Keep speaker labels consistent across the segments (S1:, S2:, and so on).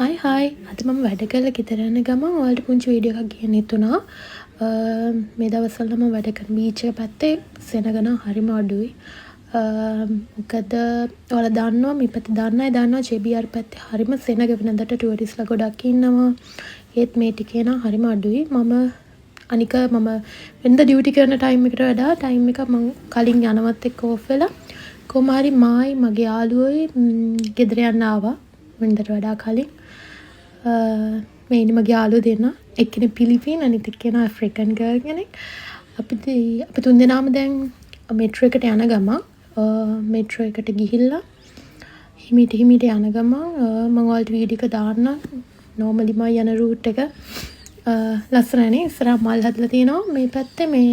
S1: හයි අද මම වැඩ කරලා ගෙදර යන ගමන් ඔයාලට පුංචි වීඩියෝ එකක් ගන්න හිතුණා. මේ දවස්වල මම වැඩ කරන බීච් එක පැත්තේ සෙනග නම් හරිම අඩුයි. මොකද ඔයාලා දන්නවා මේ පැත්තේ දන්න අය දන්නවා JBR පැත්තේ හරිම සෙනග වෙනදට ටුවරිස්ලා ගොඩක් ඉන්නවා. ඒත් මේ ටිකේ නම් හරිම අඩුයි. අනික මම වෙනද ඩියුටි කරන ටයිම් එකට වඩා ටයිම් එක මම කලින් යනවත් එක්ක ඕෆ් වෙලා කොහොම හරි මායි මගේ යාළුවෝයි ගෙදර යන්න ආවා වෙනදට වඩා කලින්. මේ ඉන්නේ මගේ යාළුවෝ දෙන්න. එක්කෙනෙක් පිලිපීන අනිත් එක්කෙනා ඇෆ්‍රිකන් ගර්ල් කෙනෙක්. අපි තුන් දෙනාම දැන් මෙට්‍රෝ එකට යන ගමන් මෙට්‍රෝ එකට ගිහිල්ලා හිමීට යන ගමන් මම ඔයාලට වීඩියෝ එක දාන්නම්. normally මම යන route එක ලස්සනනේ. ඉස්සරහ මල් හදලා තියෙනවා. මේ පැත්තේ මේ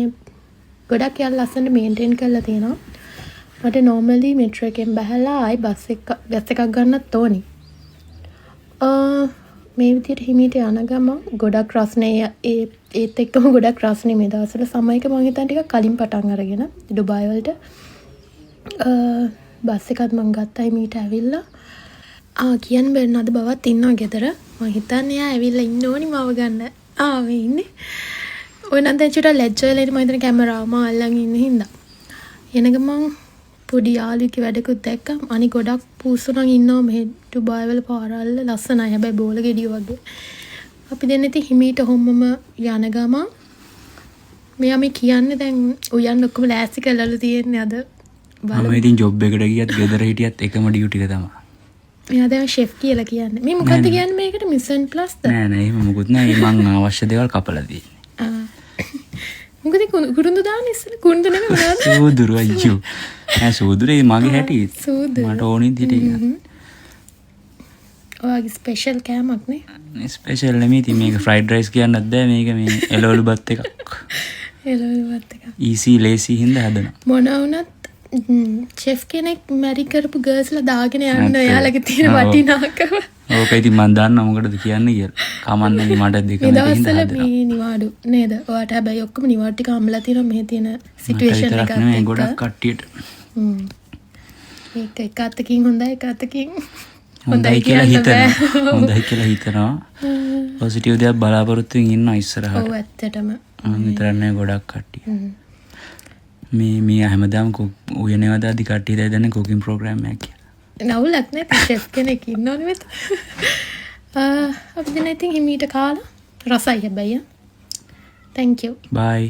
S1: ගොඩක් යාළ ලස්සනට මේන්ටේන් කරලා තියෙනවා. මට normally මෙට්‍රෝ එකෙන් බහලා ආයි බස් එකක් ගන්නත් ඕනි. මේ විදිහට හිමීට යන ගමන් ගොඩක් රස්නේ ඒත් එක්කම ගොඩක් රස්නේ මේ දවස්වල සමයක මම හිතන ටිකක් කලින් පටන් අරගෙන ඩුබායි වලට බස් එකත් මම ගත්තා හිමීට ඇවිල්ලා කියන්න බැරි නේද බවත් ඉන්නවා ගෙදර මම හිතන්නේ ආ ඇවිල්ලා ඉන්න ඕනි මාව ගන්න මේ ඉන්නේ ඔය නම් දැන් චුට්ටක් ලැජ්ජ වෙලා ඉන්නේ මම හිතන කැමරාව අල්ලන් ඉන්න හින්දා එන ගමන් පොඩි යාළුවෙක්ගේ වැඩකුත් දැක්කම අනික ගොඩක් පූසු නම් ඉන්නවා මේ ඩුබායි වල පාරවල් ලස්සනයි හැබැයි බෝල ගෙඩිය වගේ. අපි දෙන්න ඉතින් හිමීට හොම්මම යන ගමන් මෙයා මේ කියන්නේ දැන් උයන් ඔක්කොම ලෑස්ති කරලාලු තියෙන්නේ අද
S2: බලමු. මම ඉතින් ජොබ් එකට ගියත් ගෙදර හිටියත් එකම ඩියුටි එක තමයි.
S1: මෙයා දැන් ෂෙෆ් කියලා කියන්නේ. මේ මොකද්ද කියන්නේ මේකට මිෂන් ප්ලස්ද?
S2: නෑ එහෙම මොකුත් නෑ. මං අවශ්‍ය දේවල් කපලා තියෙන්නේ.
S1: මොකද කුරුඳු දාන්නේ ඉස්සෙල්ලා කුරුඳු නෙමෙයි මොනවද?
S2: සූදුරු අයියෝ. නෑ සූදුරේ මගේ හැටි. මට ඕනේ විදිහට.
S1: ඔයාගේ ස්පෙෂල් කෑමක් නේ?
S2: ස්පෙෂල් නෙමෙයි. ඉතින් මේක ෆ්‍රයිඩ් රයිස් කියන්නත් බෑ. මේක මේ එළවලු බත් එකක්.
S1: එළවලු බත් එකක්.
S2: easy lazy හින්දා හදනවා.
S1: මොන වුණත් ෂෙෆ් කෙනෙක් මැරි කරපු ගර්ල්ස්ලා දාගෙන යන්න එයාලගේ තියෙන වටිනාකම.
S2: ඕක ඉතින් මම දන්නවා මොකටද කියන්නේ කියලා. කමන්නේ මට දෙකම
S1: හින්දා හදනවා. මේ නිවාඩු නේද? ඔයාට හැබැයි ඔක්කොම නිවාඩු ටික අම්මලා තියෙනවා මේ තියෙන සිටුේෂන් එකත් එක්ක.
S2: ගොඩක් කට්ටියට.
S1: ඒක අතකින් හොඳයි එක අතකින්
S2: හොඳයි කියලා හිතනවා. පොසිටිව් දෙයක් බලාපොරොත්තු වෙමින් ඉන්නවා ඉස්සරහට.
S1: ඔව් ඇත්තටම.
S2: විතරනේ ගොඩක් කට්ටිය. මේ හැමදාම උයනේවද අධි කට්ටිය දැන් කුකින් ප්‍රෝග්‍රෑම් එකක් කියලා.
S1: නවුලක් නේ ෂෙෆ් කෙනෙක් ඉන්නවනේ මෙතන. අපි දැන් ඉතින් හිමීට කාලා රසයි හැබැයි. thank you.
S2: bye.